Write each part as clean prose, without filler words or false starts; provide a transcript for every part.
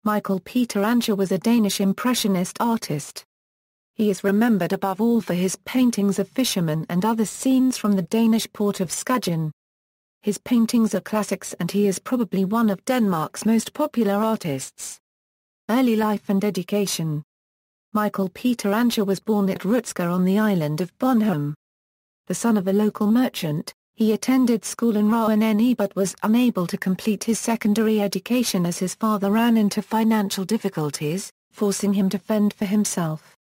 Michael Peter Ancher was a Danish impressionist artist. He is remembered above all for his paintings of fishermen and other scenes from the Danish port of Skagen. His paintings are classics and he is probably one of Denmark's most popular artists. Early life and education. Michael Peter Ancher was born at Rutsker on the island of Bornholm. The son of a local merchant, he attended school in Rouen but was unable to complete his secondary education as his father ran into financial difficulties, forcing him to fend for himself.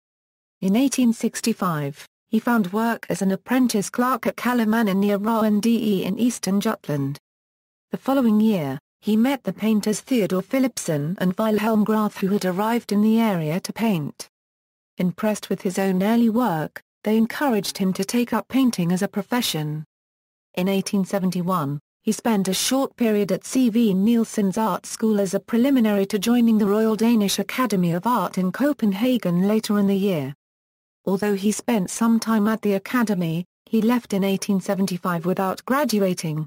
In 1865, he found work as an apprentice clerk at Kalamannen near Rouen in eastern Jutland. The following year, he met the painters Theodor Philipsen and Wilhelm Grath who had arrived in the area to paint. Impressed with his own early work, they encouraged him to take up painting as a profession. In 1871, he spent a short period at C.V. Nielsen's art school as a preliminary to joining the Royal Danish Academy of Art in Copenhagen later in the year. Although he spent some time at the academy, he left in 1875 without graduating.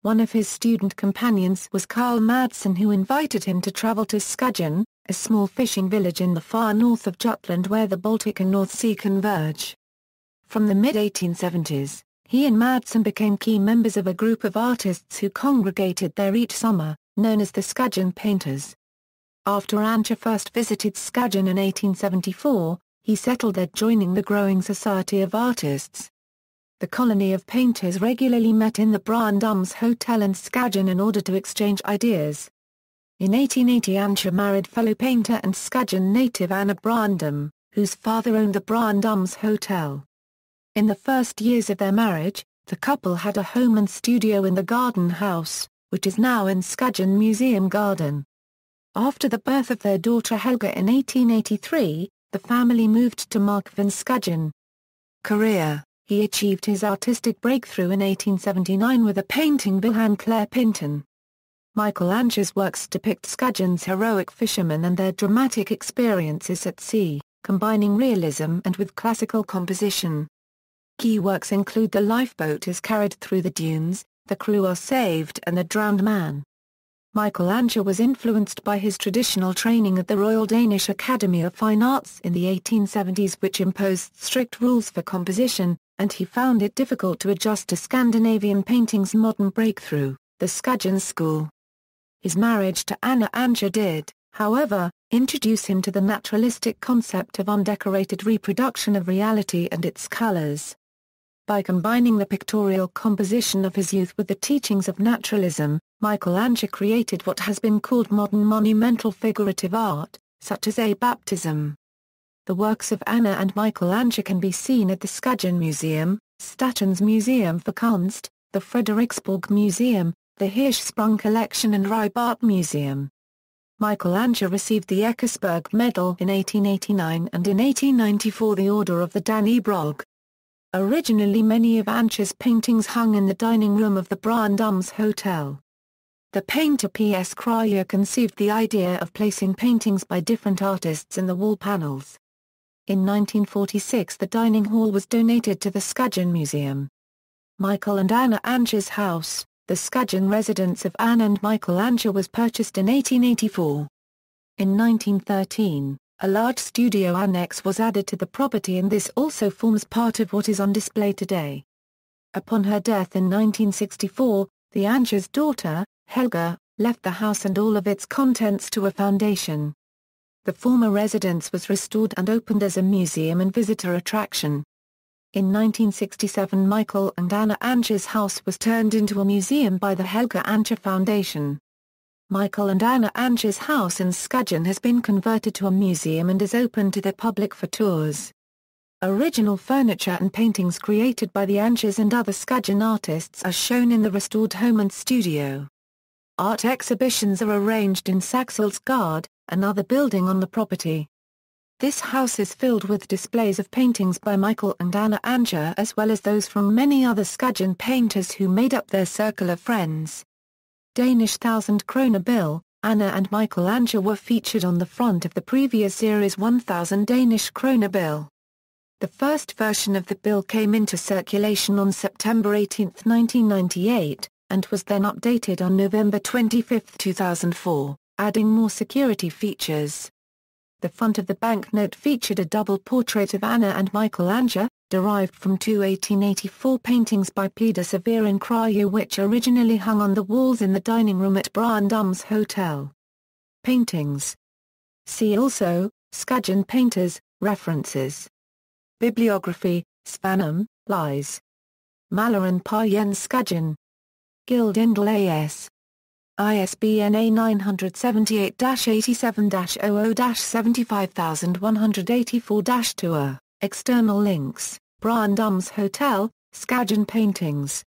One of his student companions was Carl Madsen, who invited him to travel to Skagen, a small fishing village in the far north of Jutland where the Baltic and North Sea converge. From the mid-1870s, he and Madsen became key members of a group of artists who congregated there each summer, known as the Skagen Painters. After Ancher first visited Skagen in 1874, he settled there, joining the growing Society of Artists. The colony of painters regularly met in the Brandums Hotel in Skagen in order to exchange ideas. In 1880 Ancher married fellow painter and Skagen native Anna Brandum, whose father owned the Brandums Hotel. In the first years of their marriage, the couple had a home and studio in the Garden House, which is now in Skagen Museum Garden. After the birth of their daughter Helga in 1883, the family moved to Markvan Skagen. Career. He achieved his artistic breakthrough in 1879 with a painting Vilhelm Clare Pinton. Michael Ancher's works depict Skagen's heroic fishermen and their dramatic experiences at sea, combining realism and with classical composition. Key works include The Lifeboat is Carried Through the Dunes, The Crew Are Saved and The Drowned Man. Michael Ancher was influenced by his traditional training at the Royal Danish Academy of Fine Arts in the 1870s, which imposed strict rules for composition, and he found it difficult to adjust to Scandinavian painting's modern breakthrough, the Skagen School. His marriage to Anna Ancher did, however, introduce him to the naturalistic concept of undecorated reproduction of reality and its colors. By combining the pictorial composition of his youth with the teachings of naturalism, Michael Ancher created what has been called modern monumental figurative art, such as a baptism. The works of Anna and Michael Ancher can be seen at the Skagen Museum, Statens Museum for Kunst, the Frederiksborg Museum, the Hirschsprung Collection and Rybart Museum. Michael Ancher received the Eckersberg Medal in 1889 and in 1894 the Order of the Dannebrog. Originally many of Ancher's paintings hung in the dining room of the Brandums Hotel. The painter P.S. Kryer conceived the idea of placing paintings by different artists in the wall panels. In 1946 the dining hall was donated to the Skagen Museum. Michael and Anna Ancher's house, the Skagen residence of Anna and Michael Ancher, was purchased in 1884. In 1913, a large studio annex was added to the property and this also forms part of what is on display today. Upon her death in 1964, the Ancher's daughter, Helga, left the house and all of its contents to a foundation. The former residence was restored and opened as a museum and visitor attraction. In 1967 Michael and Anna Ancher's house was turned into a museum by the Helga Ancher Foundation. Michael and Anna Ancher's house in Skagen has been converted to a museum and is open to the public for tours. Original furniture and paintings created by the Anchers and other Skagen artists are shown in the restored home and studio. Art exhibitions are arranged in Saxelsgård, another building on the property. This house is filled with displays of paintings by Michael and Anna Ancher as well as those from many other Skagen painters who made up their circle of friends. Danish 1,000 kroner bill, Anna and Michael Ancher were featured on the front of the previous series 1,000 Danish kroner bill. The first version of the bill came into circulation on September 18, 1998, and was then updated on November 25, 2004, adding more security features. The front of the banknote featured a double portrait of Anna and Michael Ancher, derived from two 1884 paintings by Peter in Cryo which originally hung on the walls in the dining room at Brandum's Hotel. Paintings. See also, Skagen painters, references. Bibliography, Spanum, Lies. Malloran par Jens Skagen. Gildindel A.S. ISBN A978-87-00-75184-2. External links, Brandum's Hotel, Skagen paintings.